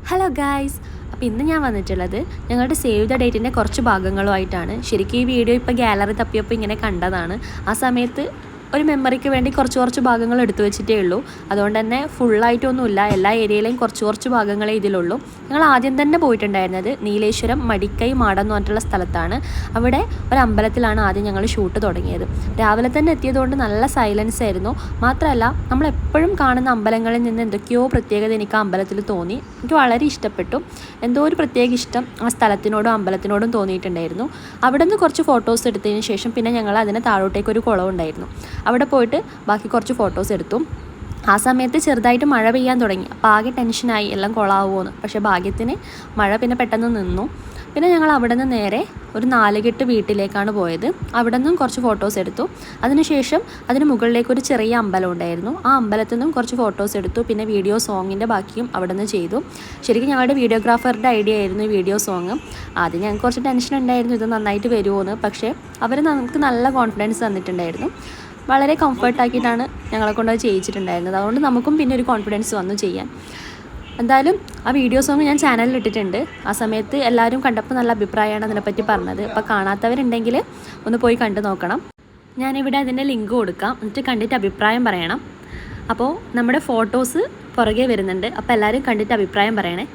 Hello guys, അപ്പോൾ ഇന്ന് ഞാൻ വന്നിട്ടുള്ളത് ഞങ്ങളുടെ സേവ് ദ ഡേറ്റിൻ്റെ കുറച്ച് ഭാഗങ്ങളുമായിട്ടാണ്. ശരിക്കും ഈ വീഡിയോ ഇപ്പോൾ ഗാലറി തപ്പിയപ്പോൾ ഇങ്ങനെ കണ്ടതാണ്. ആ സമയത്ത് ഒരു മെമ്മറിക്ക് വേണ്ടി കുറച്ച് ഭാഗങ്ങൾ എടുത്തു വെച്ചിട്ടേ ഉള്ളൂ. അതുകൊണ്ട് തന്നെ ഫുള്ളായിട്ടൊന്നുമില്ല, എല്ലാ ഏരിയയിലെയും കുറച്ച് ഭാഗങ്ങളേ ഇതിലുള്ളൂ. ഞങ്ങൾ ആദ്യം തന്നെ പോയിട്ടുണ്ടായിരുന്നത് നീലേശ്വരം മടിക്കൈ മാടം എന്ന് പറഞ്ഞിട്ടുള്ള സ്ഥലത്താണ്. അവിടെ ഒരു അമ്പലത്തിലാണ് ആദ്യം ഞങ്ങൾ ഷൂട്ട് തുടങ്ങിയത്. രാവിലെ തന്നെ എത്തിയതുകൊണ്ട് നല്ല സൈലൻസ് ആയിരുന്നു. മാത്രമല്ല നമ്മളെപ്പോഴും കാണുന്ന അമ്പലങ്ങളിൽ നിന്ന് എന്തൊക്കെയോ പ്രത്യേകത എനിക്ക് ആ അമ്പലത്തിൽ തോന്നി. എനിക്ക് വളരെ ഇഷ്ടപ്പെട്ടു. എന്തോ ഒരു പ്രത്യേക ഇഷ്ടം ആ സ്ഥലത്തിനോടും അമ്പലത്തിനോടും തോന്നിയിട്ടുണ്ടായിരുന്നു. അവിടെ നിന്ന് കുറച്ച് ഫോട്ടോസ് എടുത്തതിന് ശേഷം പിന്നെ ഞങ്ങൾ അതിന് താഴോട്ടേക്കൊരു കുളമുണ്ടായിരുന്നു. അവിടെ പോയിട്ട് ബാക്കി കുറച്ച് ഫോട്ടോസ് എടുത്തു. ആ സമയത്ത് ചെറുതായിട്ട് മഴ പെയ്യാൻ തുടങ്ങി. അപ്പോൾ ആകെ ടെൻഷനായി എല്ലാം കൊളാവുമെന്ന്. പക്ഷേ ഭാഗ്യത്തിന് മഴ പിന്നെ പെട്ടെന്ന് നിന്നു. പിന്നെ ഞങ്ങൾ അവിടെ നിന്ന് നേരെ ഒരു 4 കെട്ട് വീട്ടിലേക്കാണ് പോയത്. അവിടെ നിന്നും കുറച്ച് ഫോട്ടോസ് എടുത്തു. അതിനുശേഷം അതിന് മുകളിലേക്ക് ഒരു ചെറിയ അമ്പലം ഉണ്ടായിരുന്നു. ആ അമ്പലത്തിൽ നിന്നും കുറച്ച് ഫോട്ടോസ് എടുത്തു. പിന്നെ വീഡിയോ സോങ്ങിൻ്റെ ബാക്കിയും അവിടെ നിന്ന് ചെയ്തു. ശരിക്കും ഞങ്ങളുടെ വീഡിയോഗ്രാഫറുടെ ഐഡിയ ആയിരുന്നു ഈ വീഡിയോ സോങ്. ആദ്യം ഞങ്ങൾക്ക് കുറച്ച് ടെൻഷൻ ഉണ്ടായിരുന്നു, ഇത് നന്നായിട്ട് വരുമോയെന്ന്. പക്ഷേ അവർ നമുക്ക് നല്ല കോൺഫിഡൻസ് തന്നിട്ടുണ്ടായിരുന്നു. വളരെ കംഫർട്ടാക്കിയിട്ടാണ് ഞങ്ങളെ കൊണ്ട് അത് ചെയ്യിച്ചിട്ടുണ്ടായിരുന്നത്. അതുകൊണ്ട് നമുക്കും പിന്നെ ഒരു കോൺഫിഡൻസ് വന്നു ചെയ്യാൻ. എന്തായാലും ആ വീഡിയോ സോങ് ഞാൻ ചാനലിൽ ഇട്ടിട്ടുണ്ട്. ആ സമയത്ത് എല്ലാവരും കണ്ടപ്പോൾ നല്ല അഭിപ്രായമാണ് അതിനെപ്പറ്റി പറഞ്ഞത്. അപ്പോൾ കാണാത്തവരുണ്ടെങ്കിൽ ഒന്ന് പോയി കണ്ടു നോക്കണം. ഞാനിവിടെ അതിൻ്റെ ലിങ്ക് കൊടുക്കാം, എന്നിട്ട് കണ്ടിട്ട് അഭിപ്രായം പറയണം. അപ്പോൾ നമ്മുടെ ഫോട്ടോസ് പുറകെ വരുന്നുണ്ട്. അപ്പോൾ എല്ലാവരും കണ്ടിട്ട് അഭിപ്രായം പറയണേ.